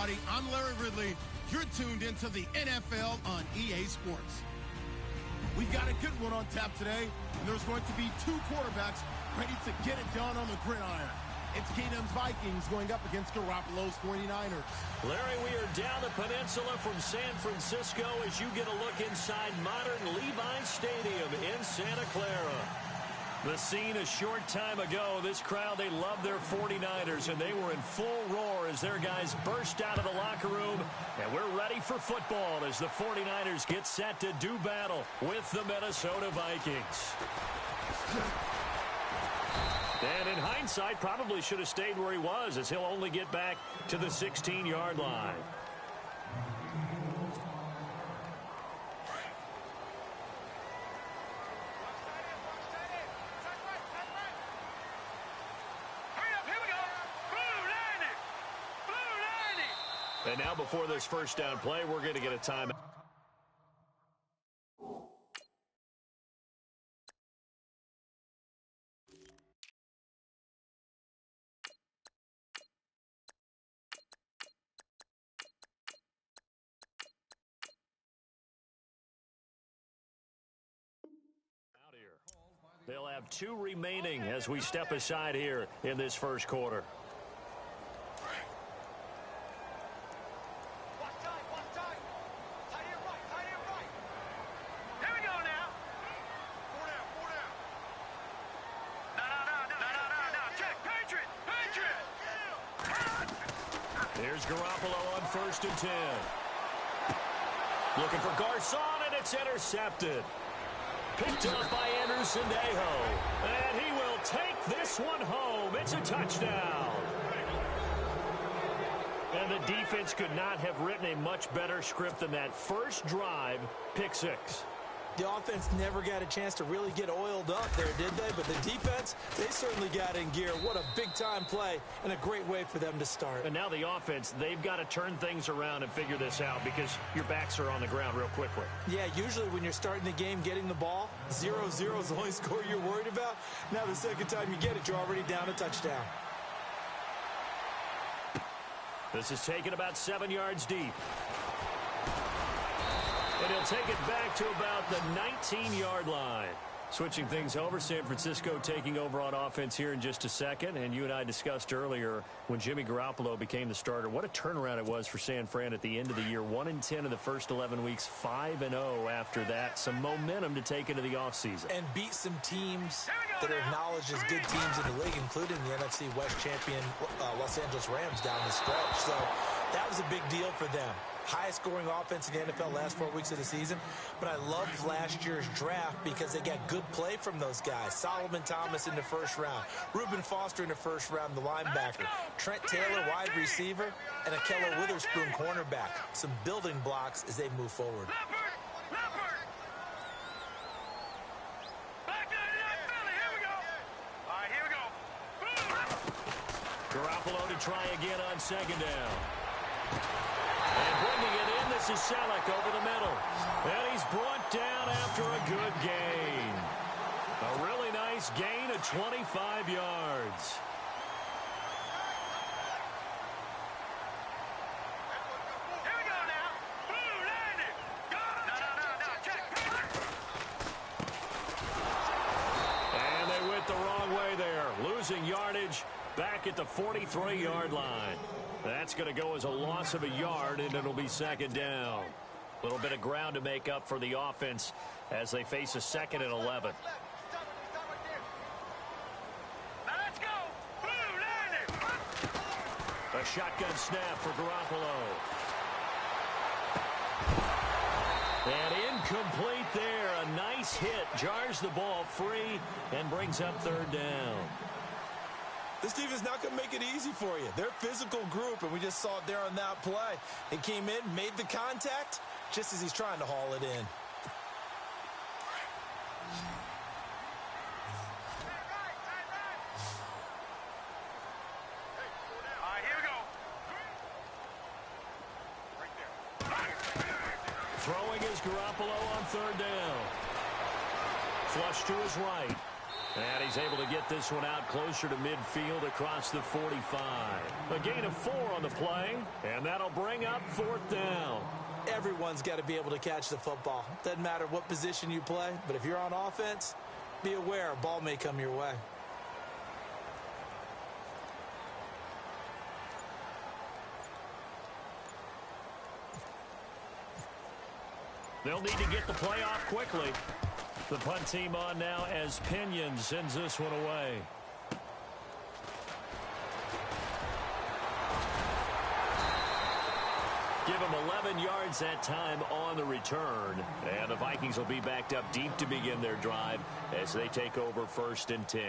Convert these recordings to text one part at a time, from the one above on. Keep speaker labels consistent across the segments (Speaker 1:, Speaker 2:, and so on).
Speaker 1: everybody. I'm Larry Ridley. You're tuned into the NFL on EA Sports. We've got a good one on tap today, and there's going to be two quarterbacks ready to get it done on the gridiron. It's Kingdom's Vikings going up against Garoppolo's 49ers.
Speaker 2: Larry, we are down the peninsula from San Francisco as you get a look inside modern Levi Stadium in Santa Clara. The scene a short time ago, this crowd, they love their 49ers, and they were in full roar as their guys burst out of the locker room. And we're ready for football as the 49ers get set to do battle with the Minnesota Vikings. And in hindsight, probably should have stayed where he was, as he'll only get back to the 16-yard line. And now before this first down play, we're going to get a timeout. They'll have two remaining as we step aside here in this first quarter. Here's Garoppolo on 1st and 10. Looking for Garcon, and it's intercepted. Picked up by Anderson Aho. And he will take this one home. It's a touchdown. And the defense could not have written a much better script than that first drive, pick six.
Speaker 3: The offense never got a chance to really get oiled up there, did they? But the defense, they certainly got in gear. What a big-time play and a great way for them to start.
Speaker 2: And now the offense, they've got to turn things around and figure this out because your backs are on the ground real quickly. Yeah, usually when you're starting the game getting the ball, 0-0 is the only score you're worried about. Now the second time you get it, you're already down a touchdown. This is taken about 7 yards deep. And he'll take it back to about the 19-yard line. Switching things over, San Francisco taking over on offense here in just a second. And you and I discussed earlier when Jimmy Garoppolo became the starter, what a turnaround it was for San Fran at the end of the year. 1-10 in the first 11 weeks, 5-0 after that. Some momentum to take into the offseason.
Speaker 3: And beat some teams that are acknowledged as good teams in the league, including the NFC West champion Los Angeles Rams down the stretch. So that was a big deal for them. Highest scoring offense in the NFL last 4 weeks of the season. But I loved last year's draft because they got good play from those guys. Solomon Thomas in the first round. Reuben Foster in the first round, the linebacker. Trent Taylor, wide receiver. And Akello Witherspoon, cornerback. Some building blocks as they move forward.
Speaker 2: Garoppolo to try again on second down. And bringing it in, this is Selleck over the middle. And he's brought down after a good gain. A really nice gain of 25 yards.
Speaker 4: Here we go now. Blue landing. No, check.
Speaker 2: And they went the wrong way there. Losing yardage back at the 43-yard line. That's going to go as a loss of a yard, and it'll be second down. A little bit of ground to make up for the offense as they face a 2nd and 11.
Speaker 4: Now let's go. Blue landing.
Speaker 2: A shotgun snap for Garoppolo. And incomplete there. A nice hit. Jars the ball free and brings up 3rd down.
Speaker 3: This defense is not going to make it easy for you. They're a physical group, and we just saw it there on that play. He came in, made the contact, just as he's trying to haul it in.
Speaker 4: All right, here we go. Right there.
Speaker 2: Throwing is Garoppolo on 3rd down. Flush to his right. And he's able to get this one out closer to midfield across the 45. A gain of 4 on the play, and that'll bring up 4th down.
Speaker 3: Everyone's got to be able to catch the football. Doesn't matter what position you play, but if you're on offense, be aware a ball may come your way.
Speaker 2: They'll need to get the play off quickly. The punt team on now as Pinion sends this one away. Give them 11 yards that time on the return. And the Vikings will be backed up deep to begin their drive as they take over 1st and 10.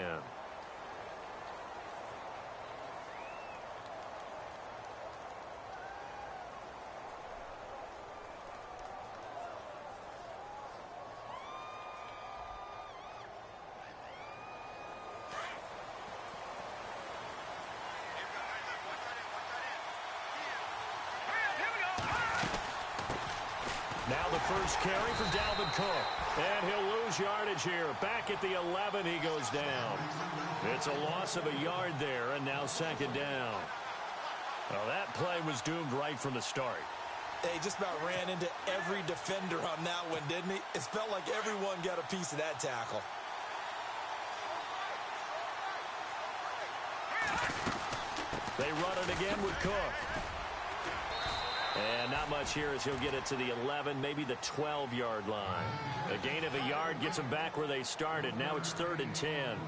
Speaker 2: Now the first carry for Dalvin Cook. And he'll lose yardage here. Back at the 11, he goes down. It's a loss of a yard there, and now 2nd down. Well, that play was doomed right from the start.
Speaker 3: He just about ran into every defender on that one, didn't he? It felt like everyone got a piece of that tackle.
Speaker 2: They run it again with Cook. And not much here as he'll get it to the 11, maybe the 12-yard line. A gain of a yard gets them back where they started. Now it's 3rd and 10.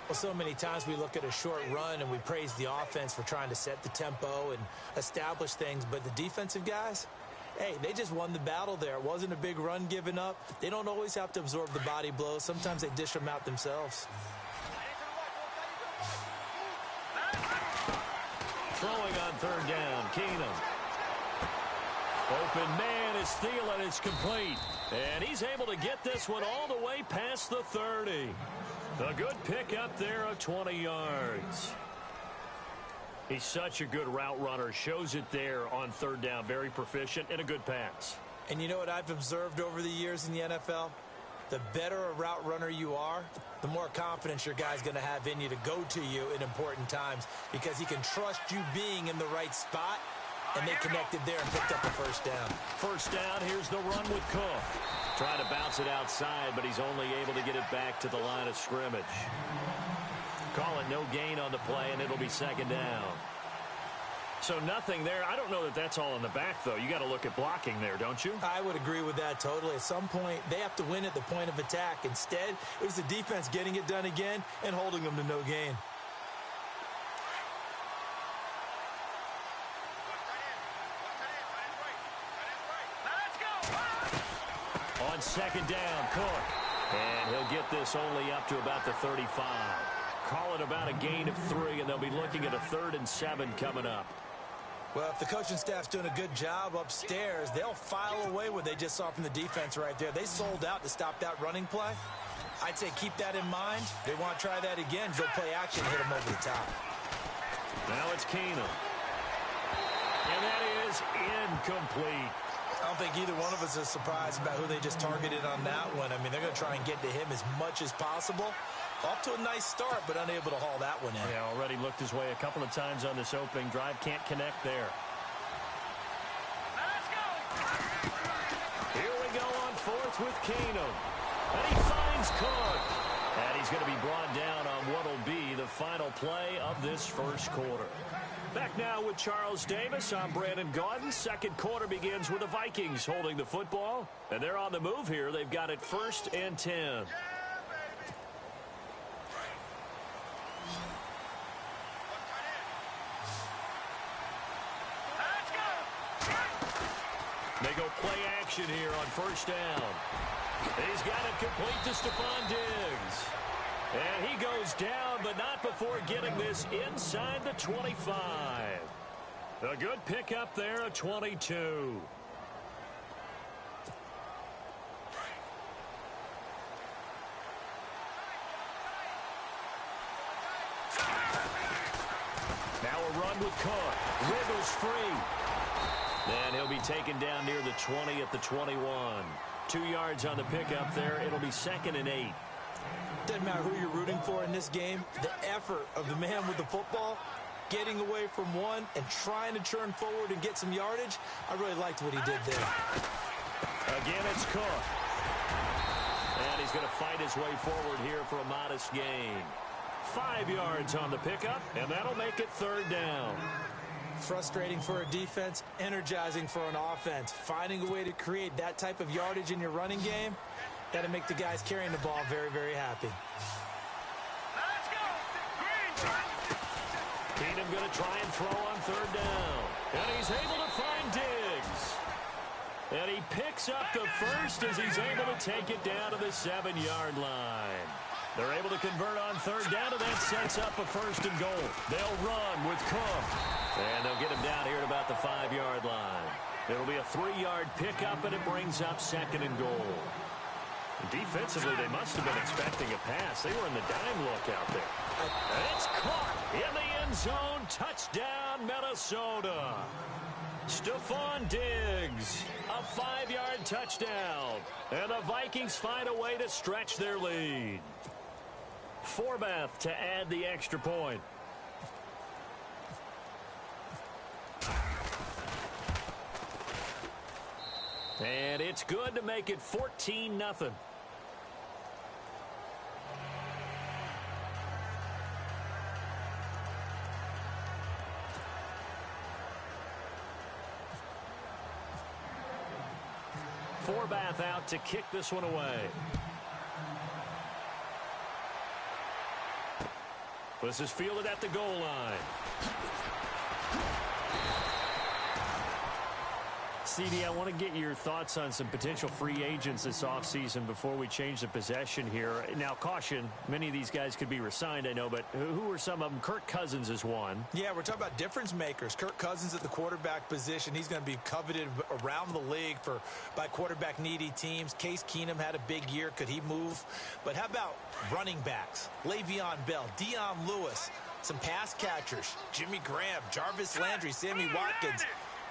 Speaker 3: Well, so many times we look at a short run and we praise the offense for trying to set the tempo and establish things. But the defensive guys, hey, they just won the battle there. It wasn't a big run given up. They don't always have to absorb the body blows. Sometimes they dish them out themselves.
Speaker 2: Throwing on 3rd down, Keenum. Open man is Thielen. It's complete. And he's able to get this one all the way past the 30. A good pickup there of 20 yards. He's such a good route runner. Shows it there on 3rd down. Very proficient and a good pass.
Speaker 3: And you know what I've observed over the years in the NFL? The better a route runner you are, the more confidence your guy's going to have in you to go to you in important times because he can trust you being in the right spot. And they connected there and picked up a 1st down.
Speaker 2: 1st down, here's the run with Cook. Trying to bounce it outside, but he's only able to get it back to the line of scrimmage. Call it no gain on the play, and it'll be 2nd down. So nothing there. I don't know that that's all in the back, though. You got to look at blocking there, don't you?
Speaker 3: I would agree with that totally. At some point, they have to win at the point of attack. Instead, it was the defense getting it done again and holding them to no gain.
Speaker 2: On 2nd down, Cook. And he'll get this only up to about the 35. Call it about a gain of 3, and they'll be looking at a 3rd and 7 coming up.
Speaker 3: Well, if the coaching staff's doing a good job upstairs, they'll file away what they just saw from the defense right there. They sold out to stop that running play. I'd say keep that in mind. They want to try that again. Go play action, hit them over the top.
Speaker 2: Now it's Keenum. And that is incomplete.
Speaker 3: I don't think either one of us is surprised about who they just targeted on that one. I mean, they're going to try and get to him as much as possible. Off to a nice start, but unable to haul that one in.
Speaker 2: Yeah, already looked his way a couple of times on this opening drive. Can't connect there.
Speaker 4: Let's go.
Speaker 2: Here we go on 4th with Keenum. And he finds Cook. And he's going to be brought down on what will be the final play of this 1st quarter. Back now with Charles Davis. I'm Brandon Gaudin. 2nd quarter begins with the Vikings holding the football. And they're on the move here. They've got it 1st and 10. They go play action here on 1st down. He's got it complete to Stephon Diggs. And he goes down, but not before getting this inside the 25. A good pickup there of 22. Now a run with Cook. Wiggles free. And he'll be taken down near the 20 at the 21. 2 yards on the pickup there. It'll be 2nd and 8.
Speaker 3: Doesn't matter who you're rooting for in this game, the effort of the man with the football, getting away from one and trying to turn forward and get some yardage, I really liked what he did there.
Speaker 2: Again, it's Cook. And he's going to fight his way forward here for a modest gain. 5 yards on the pickup, and that'll make it 3rd down.
Speaker 3: Frustrating for a defense, energizing for an offense. Finding a way to create that type of yardage in your running game, that'll make the guys carrying the ball very, very happy.
Speaker 4: Let's go. Green.
Speaker 2: Keenum going to try and throw on 3rd down. And he's able to find Diggs. And he picks up the first as he's able to take it down to the 7-yard line. They're able to convert on 3rd down, and that sets up a 1st and goal. They'll run with Cook. And they'll get him down here at about the 5-yard line. It'll be a 3-yard pickup, and it brings up 2nd and goal. Defensively, they must have been expecting a pass. They were in the dime look out there. And it's caught in the end zone. Touchdown, Minnesota. Stephon Diggs, a 5-yard touchdown. And the Vikings find a way to stretch their lead. Forbath to add the extra point. And it's good to make it 14-0. Forbath out to kick this one away. This is fielded at the goal line. CD, I want to get your thoughts on some potential free agents this offseason before we change the possession here. Now, caution, many of these guys could be re-signed, I know, but who are some of them? Kirk Cousins is one.
Speaker 3: Yeah, we're talking about difference makers. Kirk Cousins at the quarterback position. He's going to be coveted around the league by quarterback-needy teams. Case Keenum had a big year. Could he move? But how about running backs? Le'Veon Bell, Dion Lewis, some pass catchers, Jimmy Graham, Jarvis Landry, Sammy Watkins.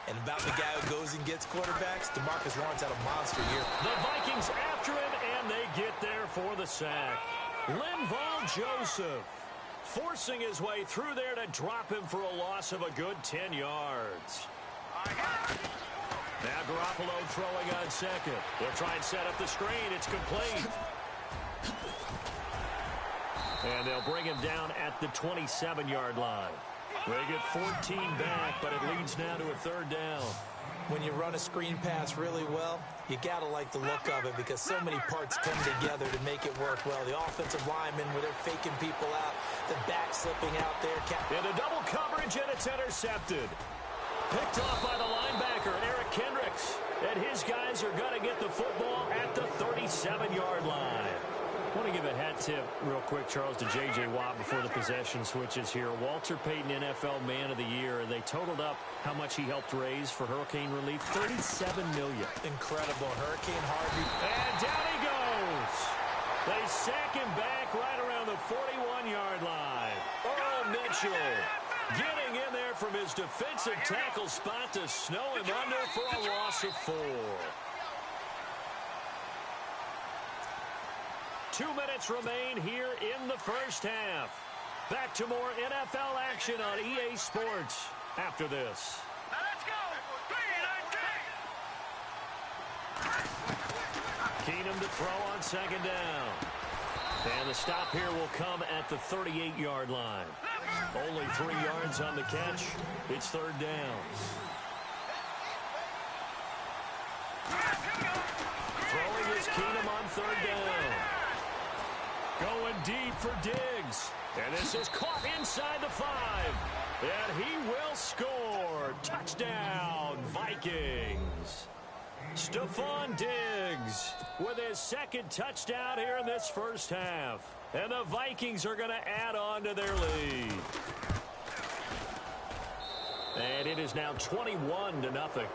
Speaker 3: And about the guy who goes and gets quarterbacks, DeMarcus Lawrence had a monster year.
Speaker 2: The Vikings after him, and they get there for the sack. Linval Joseph forcing his way through there to drop him for a loss of a good 10 yards. Now Garoppolo throwing on 2nd. They'll try and set up the screen. It's complete. And they'll bring him down at the 27-yard line. They get 14 back, but it leads now to a 3rd down.
Speaker 3: When you run a screen pass really well, you got to like the look of it because so many parts come together to make it work well. The offensive linemen, where they're faking people out, the back slipping out there.
Speaker 2: Into double coverage, and it's intercepted. Picked off by the linebacker, Eric Kendricks. And his guys are going to get the football at the 37-yard line. I want to give a hat tip real quick, Charles, to J.J. Watt before the possession switches here. Walter Payton, NFL Man of the Year. They totaled up how much he helped raise for hurricane relief. $37 million.
Speaker 3: Incredible. Hurricane Harvey.
Speaker 2: And down he goes. They sack him back right around the 41-yard line. Earl Mitchell getting in there from his defensive tackle spot to snow him under for a loss of 4. 2 minutes remain here in the first half. Back to more NFL action on EA Sports after this.
Speaker 4: Now let's go.
Speaker 2: Keenum to throw on 2nd down. And the stop here will come at the 38-yard line. Only 3 yards on the catch. It's 3rd down. Throwing is Keenum on 3rd down. Going deep for Diggs. And this is caught inside the 5. And he will score. Touchdown, Vikings. Stephon Diggs with his 2nd touchdown here in this first half. And the Vikings are going to add on to their lead. And it is now 21-0.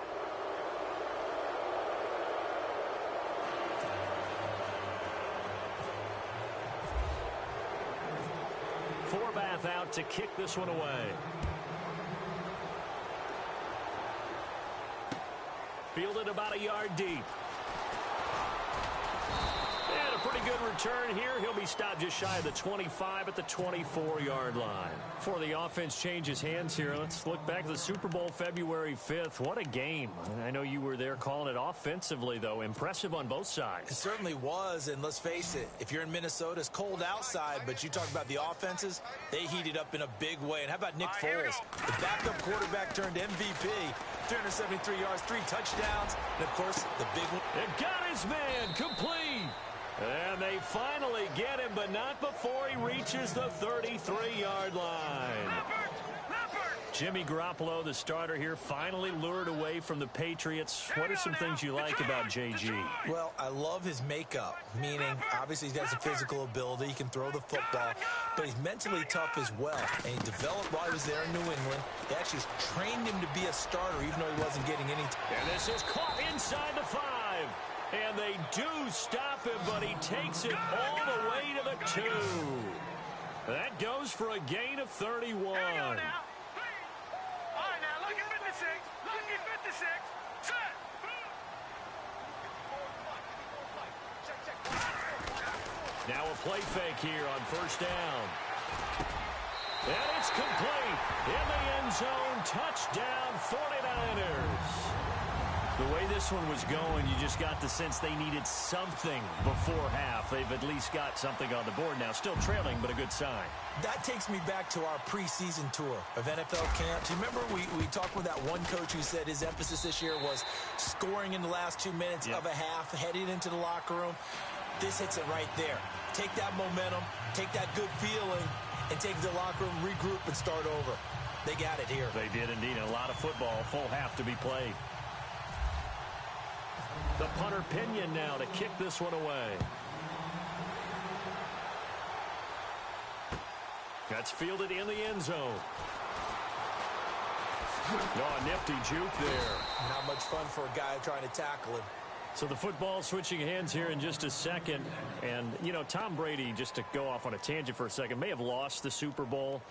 Speaker 2: Forbath out to kick this one away. Fielded about a yard deep. And a pretty good return here. He'll be stopped just shy of the 25 at the 24-yard line. Before the offense changes hands here, let's look back at the Super Bowl February 5th. What a game. I know you were there calling it offensively, though. Impressive on both sides.
Speaker 3: It certainly was, and let's face it, if you're in Minnesota, it's cold outside, but you talk about the offenses, they heated up in a big way. And how about Nick Foles? The backup quarterback turned MVP, 373 yards, 3 touchdowns, and, of course, the big one.
Speaker 2: It got his man complete. And they finally get him, but not before he reaches the 33-yard line. Jimmy Garoppolo, the starter here, finally lured away from the Patriots. What are some things you like about JG?
Speaker 3: Well, I love his makeup, meaning obviously he's got some physical ability. He can throw the football, but he's mentally tough as well. And he developed while he was there in New England. They actually trained him to be a starter, even though he wasn't getting any time.
Speaker 2: And this is caught inside the 5. And they do stop him, but he takes it all the way to the 2. That goes for a gain of 31. Now a play fake here on first down. And it's complete. In the end zone, touchdown 49ers. The way this one was going, you just got the sense they needed something before half. They've at least got something on the board now. Still trailing, but a good sign.
Speaker 3: That takes me back to our preseason tour of NFL camps. You remember we talked with that one coach who said his emphasis this year was scoring in the last 2 minutes of a half, heading into the locker room. This hits it right there. Take that momentum, take that good feeling, and take the locker room, regroup, and start over. They got it here.
Speaker 2: They did indeed. A lot of football, full half to be played. The punter Pinion now to kick this one away. That's fielded in the end zone. Oh, nifty juke there.
Speaker 3: Not much fun for a guy trying to tackle him.
Speaker 2: So the football switching hands here in just a second. And, you know, Tom Brady, just to go off on a tangent for a second, may have lost the Super Bowl,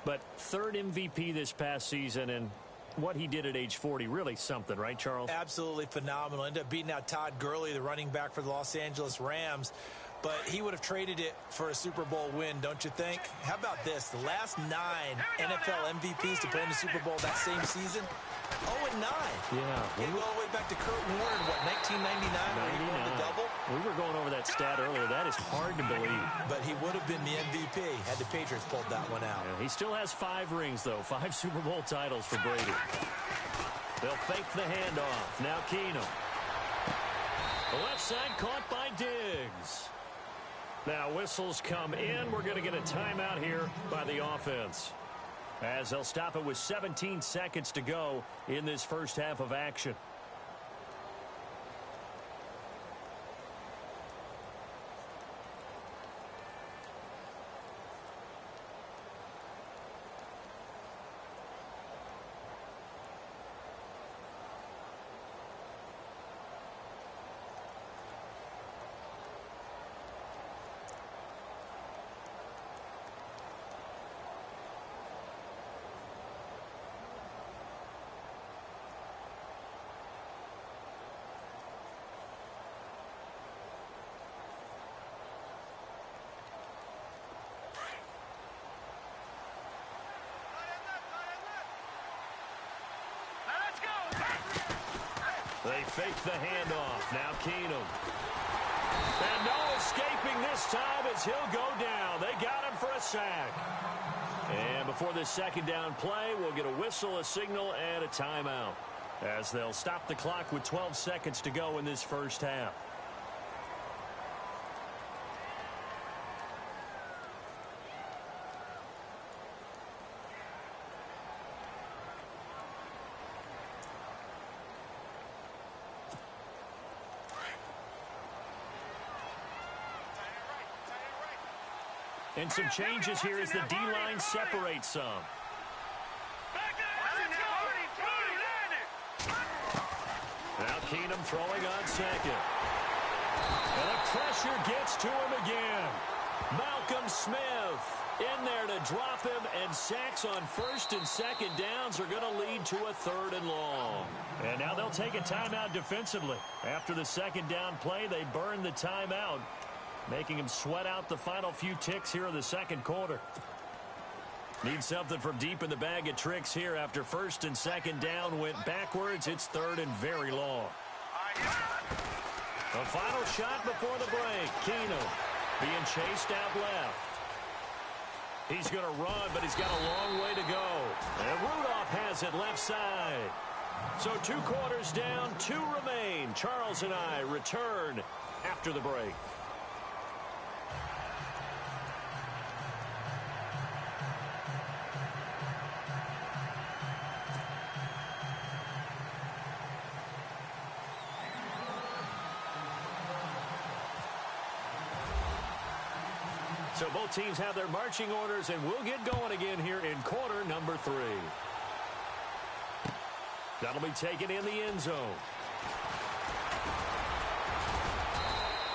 Speaker 2: but 3rd MVP this past season, and what he did at age 40, really something, right, Charles?
Speaker 3: Absolutely phenomenal. Ended up beating out Todd Gurley, the running back for the Los Angeles Rams. But he would have traded it for a Super Bowl win, don't you think? How about this? The last 9 NFL MVPs to play in the Super Bowl that same season, 0-9.
Speaker 2: Yeah.
Speaker 3: We go all the way back to Kurt Warner, what, 1999, where he won the double?
Speaker 2: We were going over that stat earlier. That is hard to believe.
Speaker 3: But he would have been the MVP had the Patriots pulled that one out.
Speaker 2: Yeah, he still has 5 rings, though. 5 Super Bowl titles for Brady. They'll fake the handoff. Now Keenum. The left side caught by Diggs. Now whistles come in. We're going to get a timeout here by the offense, as they'll stop it with 17 seconds to go in this first half of action. They fake the handoff. Now Keenum. And no escaping this time as he'll go down. They got him for a sack. And before this second down play, we'll get a whistle, a signal, and a timeout, as they'll stop the clock with 12 seconds to go in this first half. And some changes here as the D-line separates some. Now Keenum throwing on second. And the pressure gets to him again. Malcolm Smith in there to drop him, and sacks on first and second downs are going to lead to a 3rd and long. And now they'll take a timeout defensively. After the second down play, they burn the timeout. making him sweat out the final few ticks here in the second quarter. Need something from deep in the bag of tricks here after first and second down went backwards. It's third and very long. The final shot before the break. Keenum being chased out left. He's going to run, but he's got a long way to go. And Rudolph has it left side. So 2 quarters down, 2 remain. Charles and I return after the break. So both teams have their marching orders, and we'll get going again here in quarter number 3. That'll be taken in the end zone.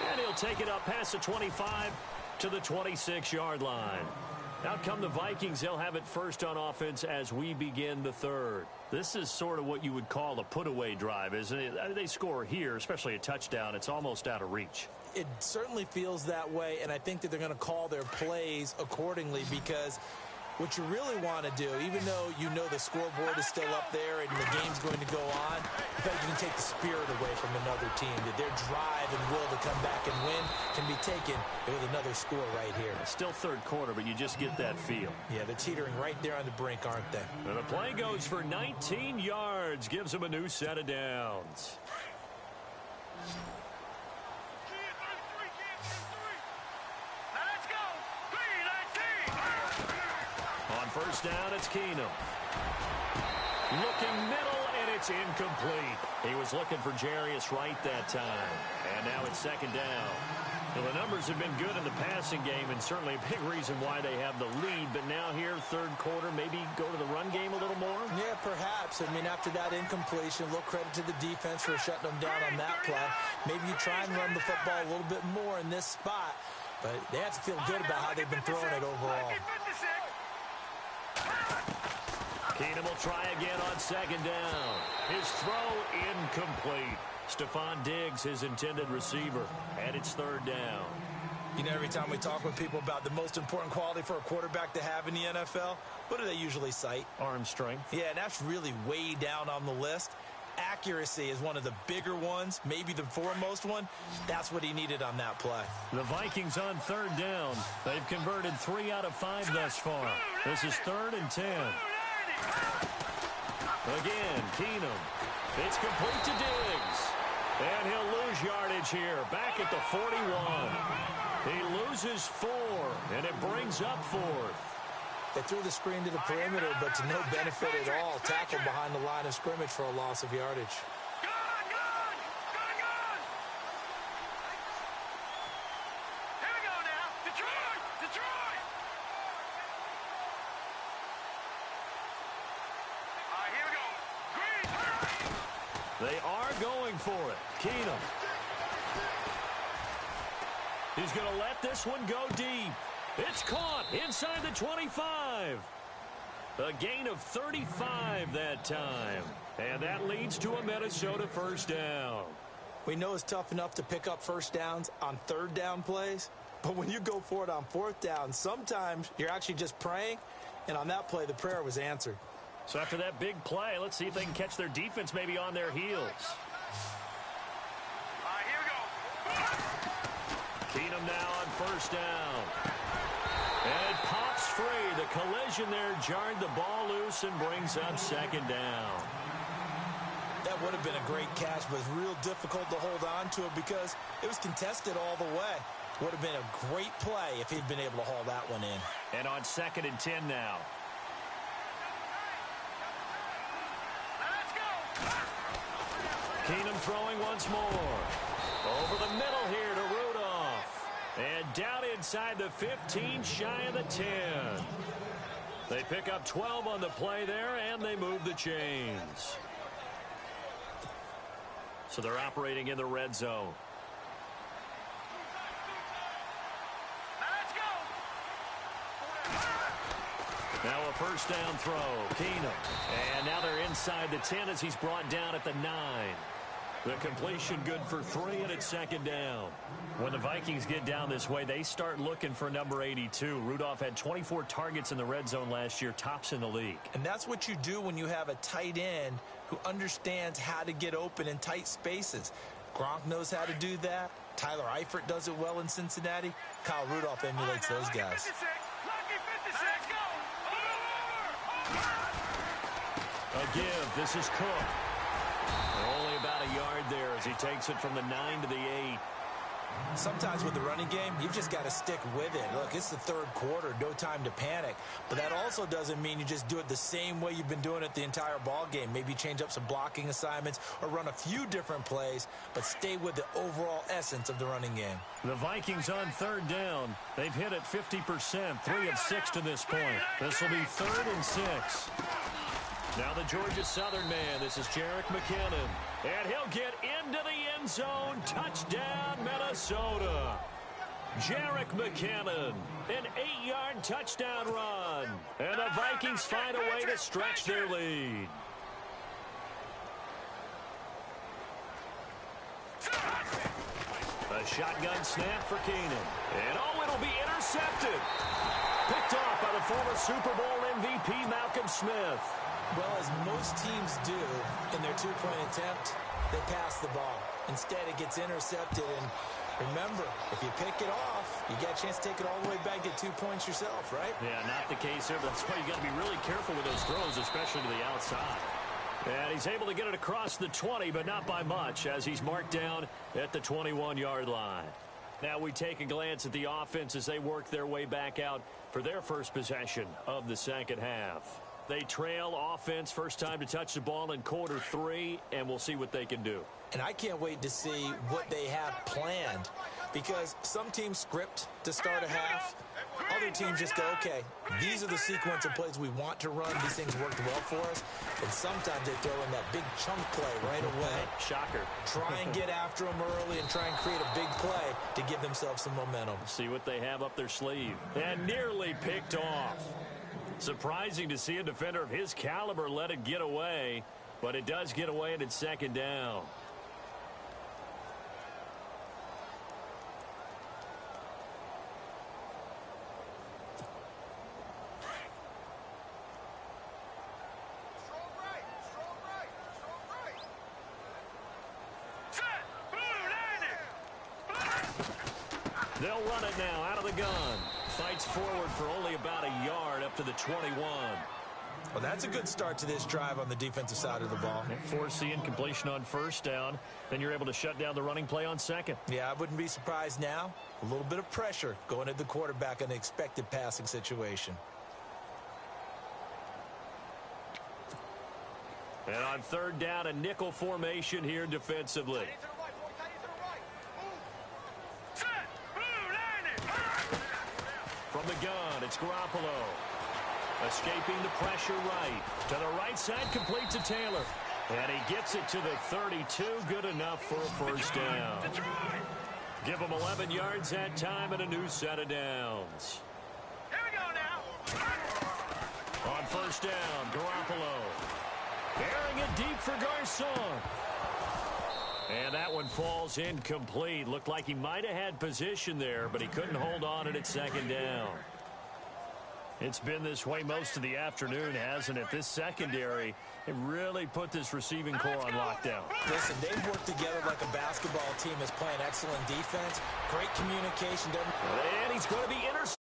Speaker 2: And he'll take it up past the 25 to the 26-yard line. Out come the Vikings. They'll have it first on offense as we begin the third. This is sort of what you would call a put-away drive, isn't it? They score here, especially a touchdown. It's almost out of reach.
Speaker 3: It certainly feels that way, and I think that they're going to call their plays accordingly, because what you really want to do, even though you know the scoreboard is still up there and the game's going to go on, I think you can take the spirit away from another team, that their drive and will to come back and win can be taken with another score right here.
Speaker 2: Still third quarter, but you just get that feel.
Speaker 3: Yeah, they're teetering right there on the brink, aren't they?
Speaker 2: And the play goes for 19 yards, gives them a new set of downs. First down, it's Keenum. Looking middle, and it's incomplete. He was looking for Jarius Wright that time. And now it's second down. Well, the numbers have been good in the passing game, and certainly a big reason why they have the lead. But now here, third quarter, maybe go to the run game a little more?
Speaker 3: Yeah, perhaps. I mean, after that incompletion, a little credit to the defense for shutting them down on that play. Maybe you try and run the football a little bit more in this spot. But they have to feel good about how they've been throwing it overall.
Speaker 2: Keenum will try again on second down. His throw incomplete. Stephon Diggs, his intended receiver, and it's third down.
Speaker 3: You know, every time we talk with people about the most important quality for a quarterback to have in the NFL, what do they usually cite?
Speaker 2: Arm strength.
Speaker 3: Yeah, and that's really way down on the list. Accuracy is one of the bigger ones, maybe the foremost one. That's what he needed on that play.
Speaker 2: The Vikings on third down. They've converted 3 out of 5 thus far. This is 3rd and 10. Again, Keenum. It's complete to Diggs. And he'll lose yardage here, back at the 41. He loses 4, and it brings up 4th.
Speaker 3: They threw the screen to the perimeter, but to no benefit at all. Tackled behind the line of scrimmage for a loss of yardage.
Speaker 4: Here we go now. Detroit! All right, here we go. Green.
Speaker 2: They are going for it. Keenum. He's going to let this one go deep. It's caught inside the 25. A gain of 35 that time. And that leads to a Minnesota first down.
Speaker 3: We know it's tough enough to pick up first downs on third down plays, but when you go for it on fourth down, sometimes you're actually just praying, and on that play, the prayer was answered.
Speaker 2: So after that big play, let's see if they can catch their defense maybe on their heels.
Speaker 4: All right, here we go.
Speaker 2: Keenum now on first down. And it pops free. The collision there jarred the ball loose and brings up second down.
Speaker 3: That would have been a great catch, but it's real difficult to hold on to it because it was contested all the way. Would have been a great play if he'd been able to haul that one in.
Speaker 2: And on 2nd and 10 now.
Speaker 4: Let's go.
Speaker 2: Keenum throwing once more. Over the middle here to Rudolph. And down inside the 15, shy of the 10. They pick up 12 on the play there, and they move the chains. So they're operating in the red zone.
Speaker 4: Let's go.
Speaker 2: Now a first down throw. Keenum. And now they're inside the 10 as he's brought down at the 9. The completion good for 3, and it's second down. When the Vikings get down this way, they start looking for number 82. Rudolph had 24 targets in the red zone last year, tops in the league.
Speaker 3: And that's what you do when you have a tight end who understands how to get open in tight spaces. Gronk knows how to do that. Tyler Eifert does it well in Cincinnati. Kyle Rudolph emulates those guys.
Speaker 2: A give. This is Cook. Only about a yard there as he takes it from the 9 to the 8.
Speaker 3: Sometimes with the running game, you've just got to stick with it. Look, it's the third quarter, no time to panic. But that also doesn't mean you just do it the same way you've been doing it the entire ball game. Maybe change up some blocking assignments or run a few different plays, but stay with the overall essence of the running game.
Speaker 2: The Vikings on third down. They've hit it 50%, 3 of 6 to this point. This will be 3rd and 6. Now the Georgia Southern man. This is Jerick McKinnon. And he'll get into the end zone. Touchdown, Minnesota. Jerick McKinnon. An 8-yard touchdown run. And the Vikings find a way to stretch their lead. A shotgun snap for Keenan. And oh, it'll be intercepted. Picked off by the former Super Bowl MVP Malcolm Smith.
Speaker 3: Well, as most teams do in their two-point attempt, they pass the ball. Instead, it gets intercepted. And remember, if you pick it off, you get a chance to take it all the way back, get 2 points yourself, right?
Speaker 2: Yeah, not the case here. That's why you got to be really careful with those throws, especially to the outside. And he's able to get it across the 20, but not by much, as he's marked down at the 21-yard line. Now we take a glance at the offense as they work their way back out for their first possession of the second half. They trail offense, first time to touch the ball in quarter 3, and we'll see what they can do.
Speaker 3: And I can't wait to see what they have planned, because some teams script to start a half. Other teams just go, okay, these are the sequence of plays we want to run. These things worked well for us. And sometimes they throw in that big chunk play right away.
Speaker 2: Shocker.
Speaker 3: Try and get after them early and try and create a big play to give themselves some momentum.
Speaker 2: See what they have up their sleeve. And nearly picked off. Surprising to see a defender of his caliber let it get away, but it does get away and it's second down. They'll run it now out of the gun. Fights forward for only about a yard up to the 21.
Speaker 3: Well, that's a good start to this drive on the defensive side of the ball.
Speaker 2: Forcing completion on first down. Then you're able to shut down the running play on second.
Speaker 3: Yeah, I wouldn't be surprised now. A little bit of pressure going at the quarterback in an expected passing situation.
Speaker 2: And on third down, a nickel formation here defensively. From the gun, it's Garoppolo. Escaping the pressure right. To the right side, complete to Taylor. And he gets it to the 32. Good enough for a first down. Give him 11 yards that time and a new set of downs.
Speaker 4: Here we go now.
Speaker 2: On first down, Garoppolo. Airing it deep for Garcon. And that one falls incomplete. Looked like he might have had position there, but he couldn't hold on at second down. It's been this way most of the afternoon, hasn't it? This secondary, it really put this receiving core on lockdown.
Speaker 3: Listen, they've worked together like a basketball team is playing excellent defense. Great communication.
Speaker 2: And he's going to be intercepted.